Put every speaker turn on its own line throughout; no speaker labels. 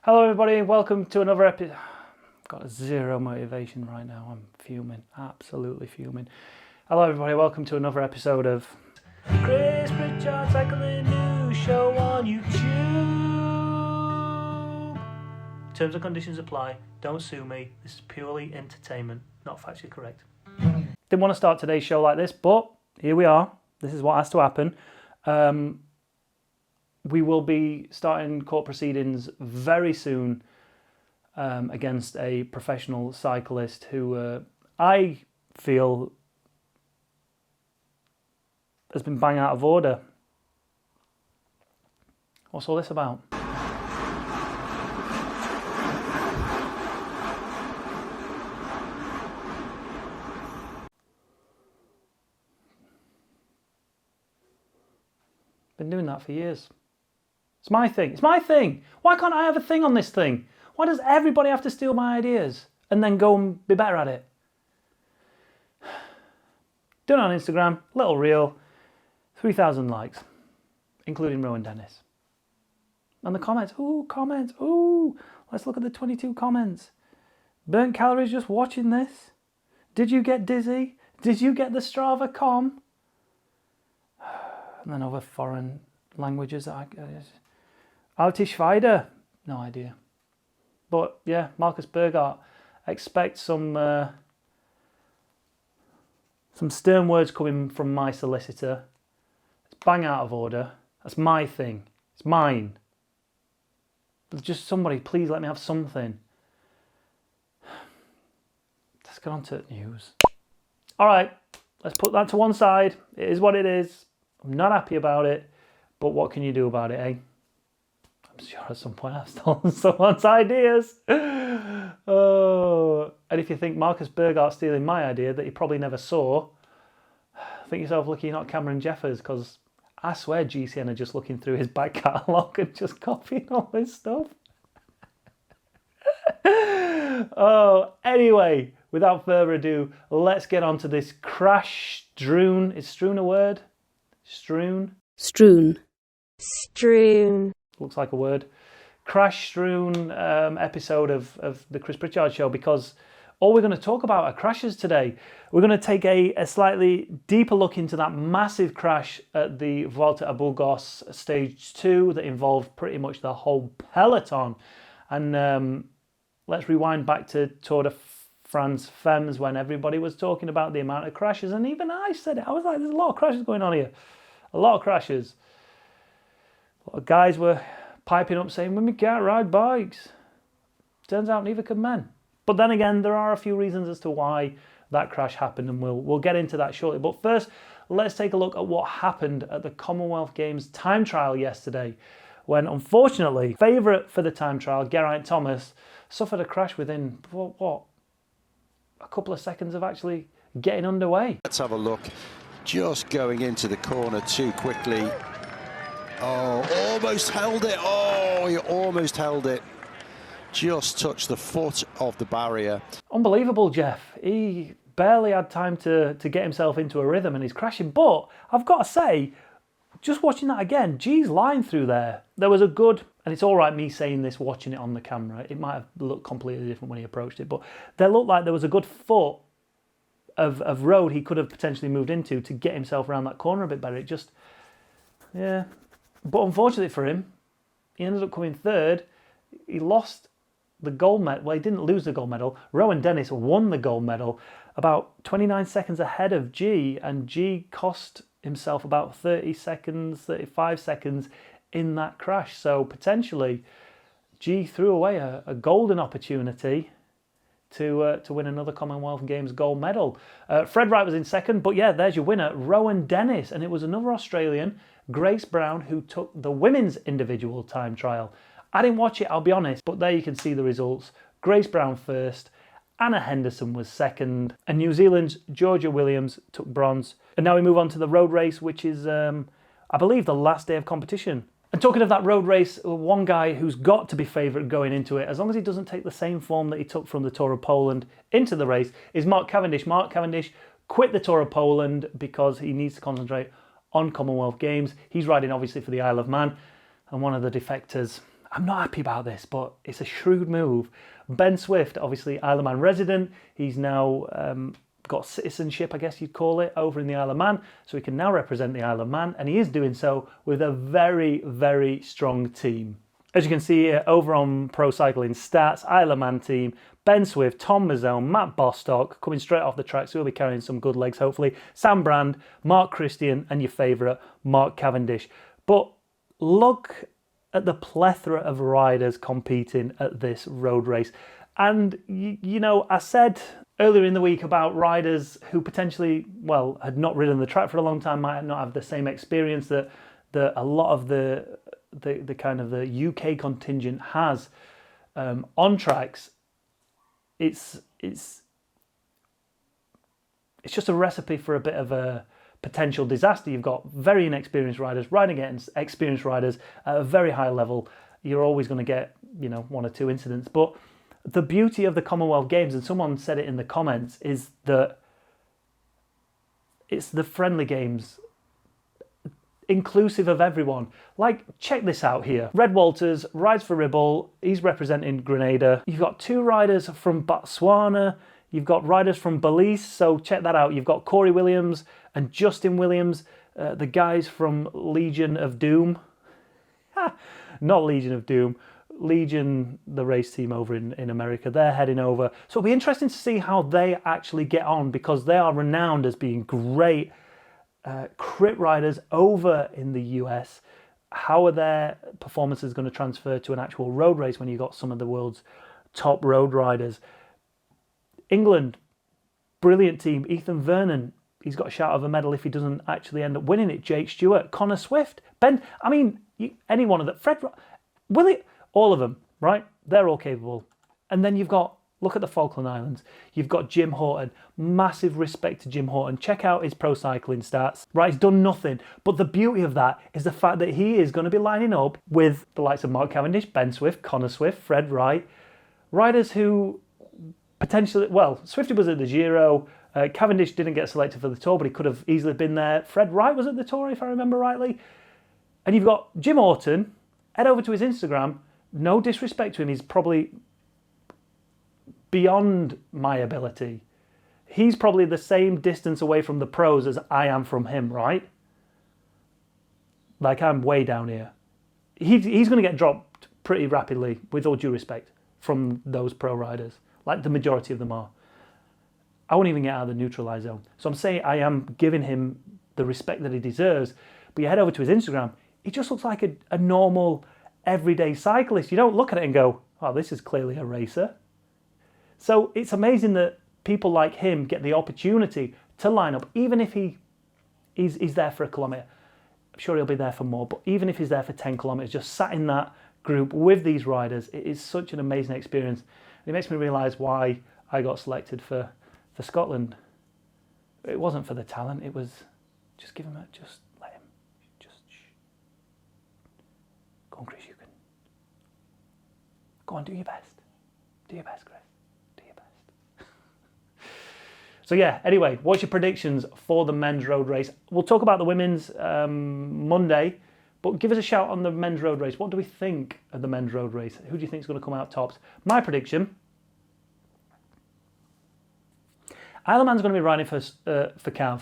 Hello everybody, welcome to another episode. I've got zero motivation right now, I'm fuming, absolutely fuming. Hello everybody, welcome to another episode of Grace Brown Cycling News Show on YouTube. Terms and conditions apply, don't sue me, this is purely entertainment, not factually correct. Didn't want to start today's show like this, but here we are, this is what has to happen. We will be starting court proceedings very soon against a professional cyclist who I feel has been bang out of order. What's all this about? Been doing that for years. It's my thing. It's my thing. Why can't I have a thing on this thing? Why does everybody have to steal my ideas and then go and be better at it? Doing it on Instagram, little reel, 3,000 likes, including Rohan Dennis. And the comments, ooh, let's look at the 22 comments. Burnt calories just watching this. Did you get dizzy? Did you get the Strava com? And then other foreign languages that Alte Schweider, no idea. But yeah, Marcus Burgart, expect some stern words coming from my solicitor. It's bang out of order. That's my thing. It's mine. But just somebody, please let me have something. Let's get on to news. All right, let's put that to one side. It is what it is. I'm not happy about it, but what can you do about it, eh? I'm sure at some point I've stolen someone's ideas. Oh, and if you think Marcus Burgart stealing my idea that he probably never saw, think yourself lucky you're not Cameron Jeffers, because I swear GCN are just looking through his back catalogue and just copying all his stuff. Oh, anyway, without further ado, let's get on to this crash strewn. Is strewn a word? Strewn?
Strewn.
Looks like a word. Crash strewn episode of the Chris Pritchard Show, because all we're going to talk about are crashes today. We're going to take a slightly deeper look into that massive crash at the Vuelta a Burgos Stage 2 that involved pretty much the whole peloton. And let's rewind back to Tour de France Femmes when everybody was talking about the amount of crashes. And even I said it. I was like, there's a lot of crashes going on here. A lot of crashes. A lot of guys were piping up saying, women can't ride bikes. Turns out neither can men. But then again, there are a few reasons as to why that crash happened, and we'll get into that shortly. But first, let's take a look at what happened at the Commonwealth Games time trial yesterday, when unfortunately, favourite for the time trial, Geraint Thomas, suffered a crash within, what, a couple of seconds of actually getting underway.
Let's have a look. Just going into the corner too quickly. Oh, almost held it. Oh, he almost held it. Just touched the foot of the barrier.
Unbelievable, Jeff. He barely had time to get himself into a rhythm and he's crashing. But I've got to say, just watching that again, G's line through there was a good, and it's all right me saying this, watching it on the camera. It might have looked completely different when he approached it, but there looked like there was a good foot of road he could have potentially moved into to get himself around that corner a bit better. It just, yeah. But unfortunately for him, he ended up coming third. He lost the gold medal. Well, he didn't lose the gold medal. Rohan Dennis won the gold medal about 29 seconds ahead of G, and G cost himself about 30 seconds, 35 seconds in that crash. So potentially G threw away a golden opportunity to win another Commonwealth Games gold medal. Fred Wright was in second, but yeah, there's your winner, Rohan Dennis, and it was another Australian, Grace Brown, who took the women's individual time trial. I didn't watch it, I'll be honest, but there you can see the results. Grace Brown first, Anna Henderson was second, and New Zealand's Georgia Williams took bronze. And now we move on to the road race, which is, I believe, the last day of competition. And talking of that road race, one guy who's got to be favourite going into it, as long as he doesn't take the same form that he took from the Tour of Poland into the race, is Mark Cavendish. Mark Cavendish quit the Tour of Poland because he needs to concentrate on Commonwealth Games. He's riding obviously for the Isle of Man, and one of the defectors, I'm not happy about this, but it's a shrewd move. Ben Swift, obviously Isle of Man resident, he's now got citizenship, I guess you'd call it, over in the Isle of Man, so he can now represent the Isle of Man, and he is doing so with a very, very strong team. As you can see here, over on Pro Cycling Stats, Isle of Man team, Ben Swift, Tom Mazzone, Matt Bostock, coming straight off the track, so he'll be carrying some good legs, hopefully. Sam Brand, Mark Christian, and your favourite, Mark Cavendish. But look at the plethora of riders competing at this road race. And, you know, I said earlier in the week about riders who potentially, well, had not ridden the track for a long time, might not have the same experience that a lot of the kind of the UK contingent has on tracks. It's just a recipe for a bit of a potential disaster. You've got very inexperienced riders riding against experienced riders at a very high level. You're always going to get, you know, one or two incidents. But the beauty of the Commonwealth Games, and someone said it in the comments, is that it's the friendly games, inclusive of everyone. Like, check this out here. Red Walters rides for Ribble. He's representing Grenada. You've got two riders from Botswana. You've got riders from Belize, so check that out. You've got Corey Williams and Justin Williams, the guys from Legion of Doom. Not Legion of Doom. Legion, the race team over in America, they're heading over. So it'll be interesting to see how they actually get on, because they are renowned as being great crit riders over in the US. How are their performances going to transfer to an actual road race when you've got some of the world's top road riders? England, brilliant team. Ethan Vernon, he's got a shout of a medal if he doesn't actually end up winning it. Jake Stewart, Connor Swift, Ben, I mean, any one of them, Fred, Willie, all of them, right? They're all capable. And then you've got, look at the Falkland Islands. You've got Jim Horton. Massive respect to Jim Horton. Check out his Pro Cycling Stats. Right, he's done nothing. But the beauty of that is the fact that he is going to be lining up with the likes of Mark Cavendish, Ben Swift, Connor Swift, Fred Wright, riders who potentially, well, Swifty was at the Giro. Cavendish didn't get selected for the Tour, but he could have easily been there. Fred Wright was at the Tour, if I remember rightly. And you've got Jim Horton. Head over to his Instagram. No disrespect to him, he's probably beyond my ability. He's probably the same distance away from the pros as I am from him, right? Like, I'm way down here. He's going to get dropped pretty rapidly, with all due respect, from those pro riders. Like the majority of them are. I won't even get out of the neutralised zone. So I'm saying I am giving him the respect that he deserves. But you head over to his Instagram, he just looks like a normal, everyday cyclist. You don't look at it and go, oh, this is clearly a racer. So it's amazing that people like him get the opportunity to line up, even if he's there for a kilometre. I'm sure he'll be there for more, but even if he's there for 10 kilometres, just sat in that group with these riders, it is such an amazing experience. And it makes me realise why I got selected for Scotland. It wasn't for the talent, it was just give him a, just let him, just shh. Go on, Chris, you can. Go on, do your best. Do your best, Chris. Do your best. So yeah, anyway, what's your predictions for the men's road race? We'll talk about the women's Monday, but give us a shout on the men's road race. What do we think of the men's road race? Who do you think is going to come out tops? My prediction, Isle of Man's going to be riding for Cav.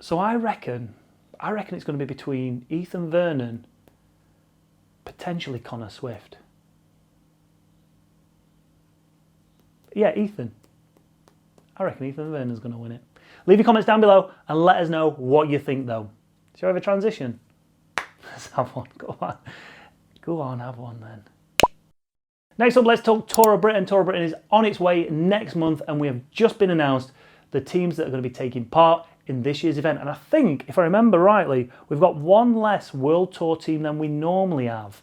So I reckon it's going to be between Ethan Vernon, potentially Connor Swift. Yeah, Ethan. I reckon Ethan Vernon's going to win it. Leave your comments down below and let us know what you think, though. Shall we have a transition? Let's have one. Go on. Go on, have one then. Next up, let's talk Tour of Britain. Tour of Britain is on its way next month, and we have just been announced the teams that are going to be taking part in this year's event. And I think, if I remember rightly, we've got one less World Tour team than we normally have.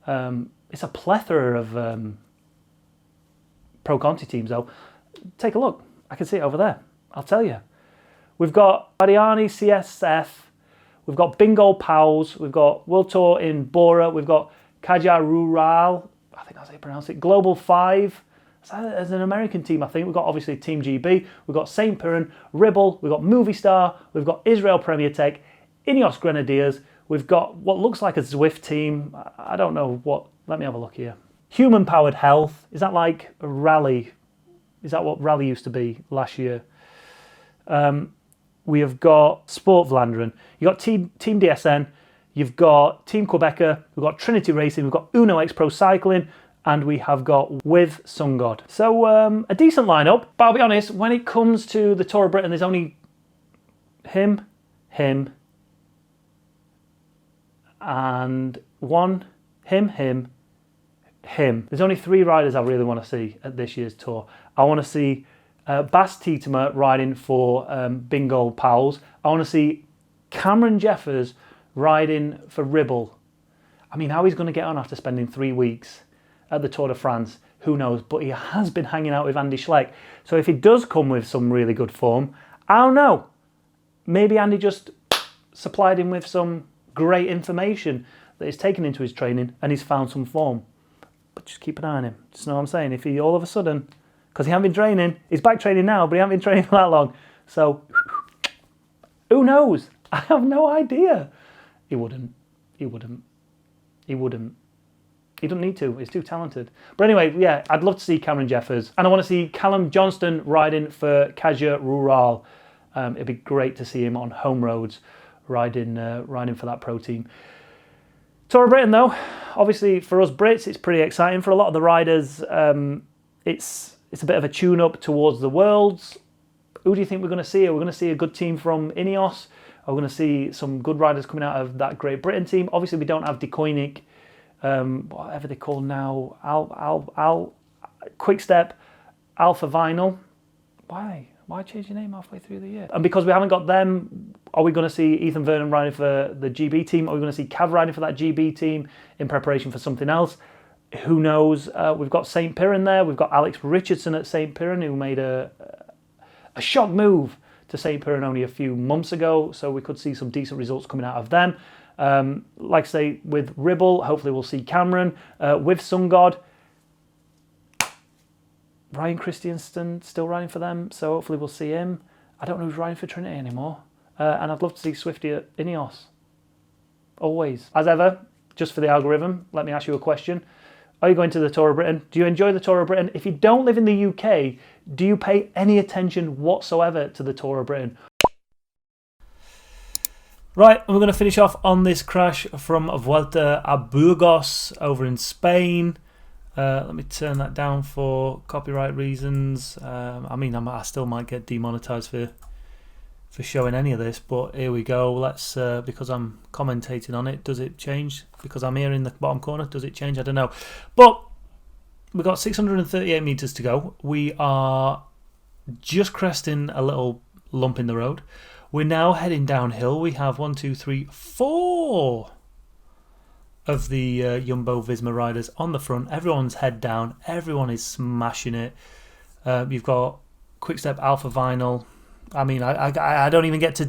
It's a plethora of Pro Conti teams, though. Take a look. I can see it over there. I'll tell you. We've got Ariani CSF. We've got Bingo Pals. We've got World Tour in Bora. We've got Kaja Rural. I think that's how you pronounce it. Global 5. As an American team, I think. We've got, obviously, Team GB. We've got St. Piran, Ribble. We've got Movie Star. We've got Israel Premier Tech, Ineos Grenadiers. We've got what looks like a Zwift team. I don't know what. Let me have a look here. Human Powered Health. Is that like a rally? Is that what rally used to be last year? We have got Sport Vlaanderen. You've got Team DSN. You've got Team Quebecer. We've got Trinity Racing. We've got Uno X Pro Cycling. And we have got With Sun God. So a decent lineup. But I'll be honest, when it comes to the Tour of Britain, there's only him, and him. There's only 3 riders I really want to see at this year's Tour. I want to see Bas Tietema riding for Bingo Pals. I want to see Cameron Jeffers riding for Ribble. I mean, how he's going to get on after spending 3 weeks at the Tour de France, who knows? But he has been hanging out with Andy Schleck. So if he does come with some really good form, I don't know. Maybe Andy just supplied him with some great information that he's taken into his training and he's found some form. But just keep an eye on him. Just know what I'm saying. If he all of a sudden, because he hasn't been training, he's back training now, but he hasn't been training for that long. So who knows? I have no idea. He wouldn't. He don't need to. He's too talented. But anyway, yeah, I'd love to see Cameron Jeffers. And I want to see Callum Johnston riding for Caja Rural. It'd be great to see him on home roads riding for that pro team. Tour of Britain, though, obviously for us Brits, it's pretty exciting. For a lot of the riders, it's a bit of a tune-up towards the Worlds. Who do you think we're going to see? Are we going to see a good team from Ineos? Are we going to see some good riders coming out of that Great Britain team? Obviously, we don't have De Koenig, whatever they call now, Quick Step, Alpha Vinyl. Why change your name halfway through the year? And because we haven't got them, are we going to see Ethan Vernon riding for the GB team? Are we going to see Cav riding for that GB team in preparation for something else? Who knows? We've got St. Piran there. We've got Alex Richardson at St. Piran, who made a shock move to St. Piran only a few months ago. So we could see some decent results coming out of them. Like I say, with Ribble, hopefully we'll see Cameron. With Sun God, Ryan Christiansen still riding for them, so hopefully we'll see him. I don't know who's riding for Trinity anymore. And I'd love to see Swifty at Ineos. Always. As ever, just for the algorithm, let me ask you a question. Are you going to the Tour of Britain? Do you enjoy the Tour of Britain? If you don't live in the UK, do you pay any attention whatsoever to the Tour of Britain? Right, and we're going to finish off on this crash from Vuelta a Burgos over in Spain. Let me turn that down for copyright reasons. I still might get demonetized for showing any of this, but here we go. Let's because I'm commentating on it. Does it change? Because I'm here in the bottom corner. Does it change? I don't know. But we've got 638 meters to go. We are just cresting a little lump in the road. We're now heading downhill. We have 1, 2, 3, 4 of the Jumbo-Visma riders on the front. Everyone's head down. Everyone is smashing it. You've got Quickstep, Alpha Vinyl. I mean, I don't even get to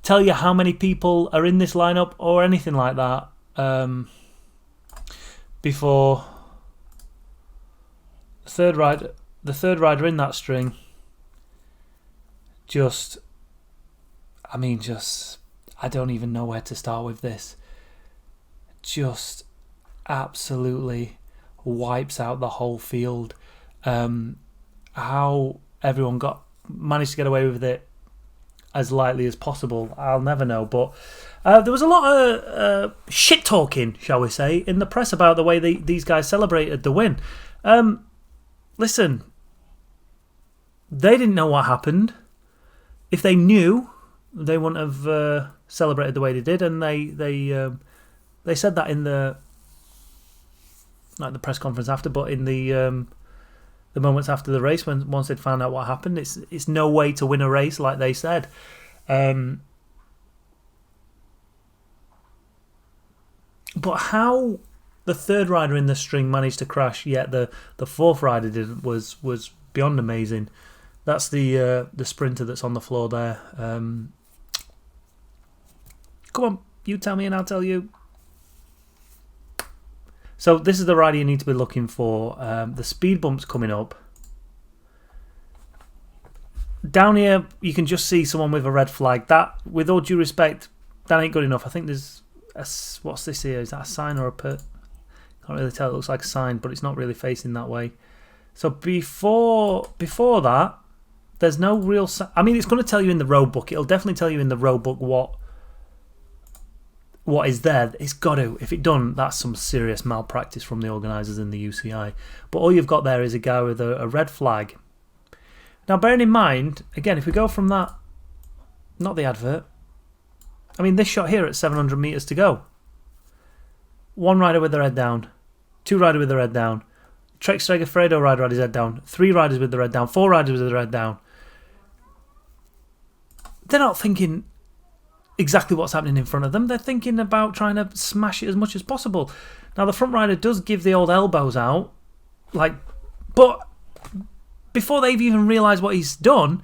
tell you how many people are in this lineup or anything like that. Before the third rider in that string. I don't even know where to start with this. Just absolutely wipes out the whole field. How everyone managed to get away with it as lightly as possible, I'll never know. But there was a lot of shit talking, shall we say, in the press about the way these guys celebrated the win. Listen, they didn't know what happened. If they knew, they wouldn't have celebrated the way they did, and they said that in the press conference after, but in the moments after the race, once they'd found out what happened, it's no way to win a race, like they said. But how the third rider in the string managed to crash, yet the fourth rider didn't, was beyond amazing. That's the sprinter that's on the floor there. Come on, you tell me and I'll tell you. So this is the rider you need to be looking for. The speed bump's coming up. Down here, you can just see someone with a red flag. That, with all due respect, that ain't good enough. I think there's what's this here? Is that a sign or a put? Can't really tell. It looks like a sign, but it's not really facing that way. So before that, there's no real. I mean, it's going to tell you in the road book. It'll definitely tell you in the road book what is there. It's got to. If it done, that's some serious malpractice from the organisers in the UCI. But all you've got there is a guy with a red flag. Now, bearing in mind, again, if we go from that, not the advert. I mean, this shot here at 700 metres to go. One rider with their head down. Two riders with their head down. Trek Segafredo rider had his head down. Three riders with their head down. Four riders with their head down. They're not thinking exactly what's happening in front of them. They're thinking about trying to smash it as much as possible. Now, the front rider does give the old elbows out. But before they've even realised what he's done,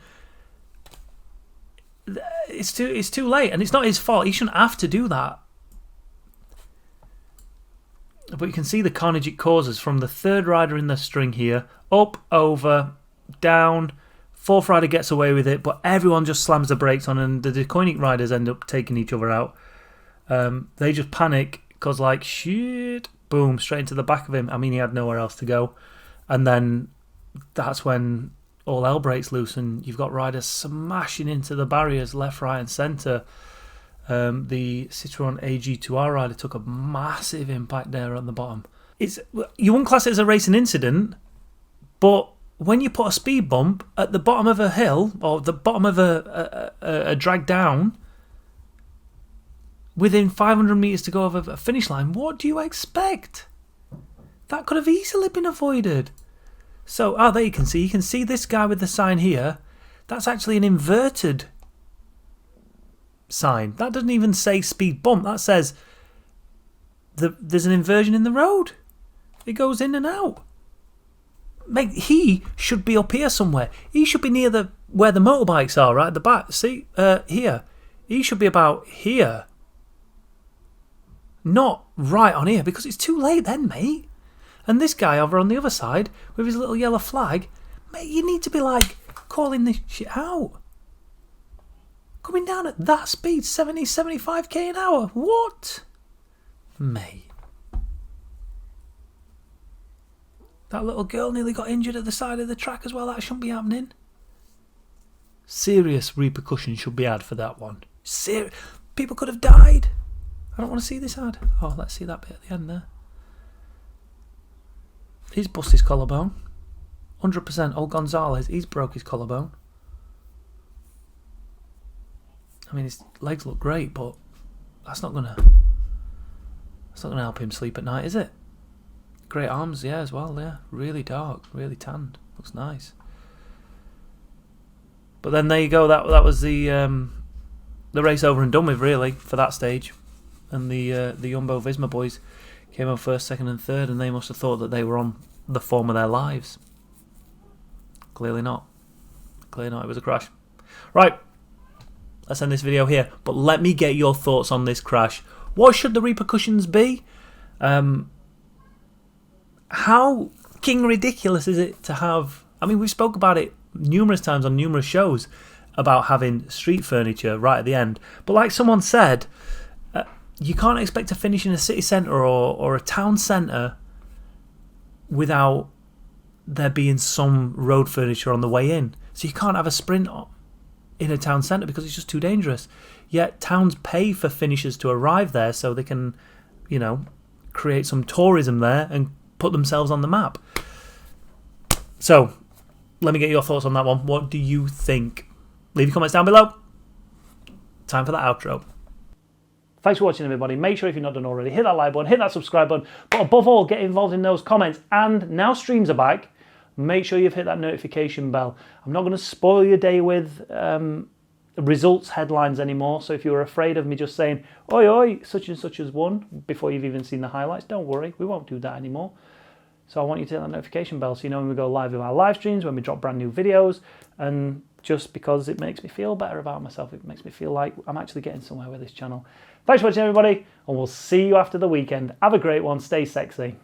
it's too late. And it's not his fault. He shouldn't have to do that. But you can see the carnage it causes from the third rider in the string here. Up, over, down. Fourth rider gets away with it, but everyone just slams the brakes on, and the DeCoinnick riders end up taking each other out. They just panic because, shit, boom, straight into the back of him. I mean, he had nowhere else to go. And then that's when all hell breaks loose, and you've got riders smashing into the barriers left, right, and centre. The Citroën AG2R rider took a massive impact there on the bottom. You wouldn't class it as a racing incident, but when you put a speed bump at the bottom of a hill or the bottom of a drag down within 500 metres to go of a finish line, what do you expect? That could have easily been avoided. So, there you can see this guy with the sign here. That's actually an inverted sign. That doesn't even say speed bump. That says there's an inversion in the road. It goes in and out. Mate, he should be up here somewhere. He should be near where the motorbikes are, right at the back. See, here. He should be about here. Not right on here, because it's too late then, mate. And this guy over on the other side with his little yellow flag, mate, you need to be calling this shit out. Coming down at that speed, 70, 75k an hour. What? Mate. That little girl nearly got injured at the side of the track as well. That shouldn't be happening. Serious repercussions should be had for that one. People could have died. I don't want to see this ad. Oh, let's see that bit at the end there. He's bust his collarbone. 100%. Old Gonzalez, he's broke his collarbone. I mean, his legs look great, but that's not gonna help him sleep at night, is it? Great arms, yeah, as well, yeah. Really dark, really tanned. Looks nice. But then there you go. That was the race over and done with, really, for that stage. And the Jumbo Visma boys came on first, second, and third, and they must have thought that they were on the form of their lives. Clearly not. Clearly not. It was a crash. Right. Let's end this video here. But let me get your thoughts on this crash. What should the repercussions be? How king ridiculous is it to have... I mean, we spoke about it numerous times on numerous shows about having street furniture right at the end. But like someone said, you can't expect to finish in a city centre or a town centre without there being some road furniture on the way in. So you can't have a sprint in a town centre because it's just too dangerous. Yet towns pay for finishers to arrive there so they can, create some tourism there and put themselves on the map. So, let me get your thoughts on that one. What do you think? Leave your comments down below. Time for the outro. Thanks for watching, everybody. Make sure, if you're not done already, hit that like button, hit that subscribe button, but above all, get involved in those comments. And now streams are back. Make sure you've hit that notification bell. I'm not going to spoil your day with results headlines anymore. So if you were afraid of me just saying, oi, oi, such and such has won, before you've even seen the highlights, don't worry, we won't do that anymore. So I want you to hit that notification bell so you know when we go live with our live streams, when we drop brand new videos, and just because it makes me feel better about myself, it makes me feel like I'm actually getting somewhere with this channel. Thanks for watching, everybody, and we'll see you after the weekend. Have a great one. Stay sexy.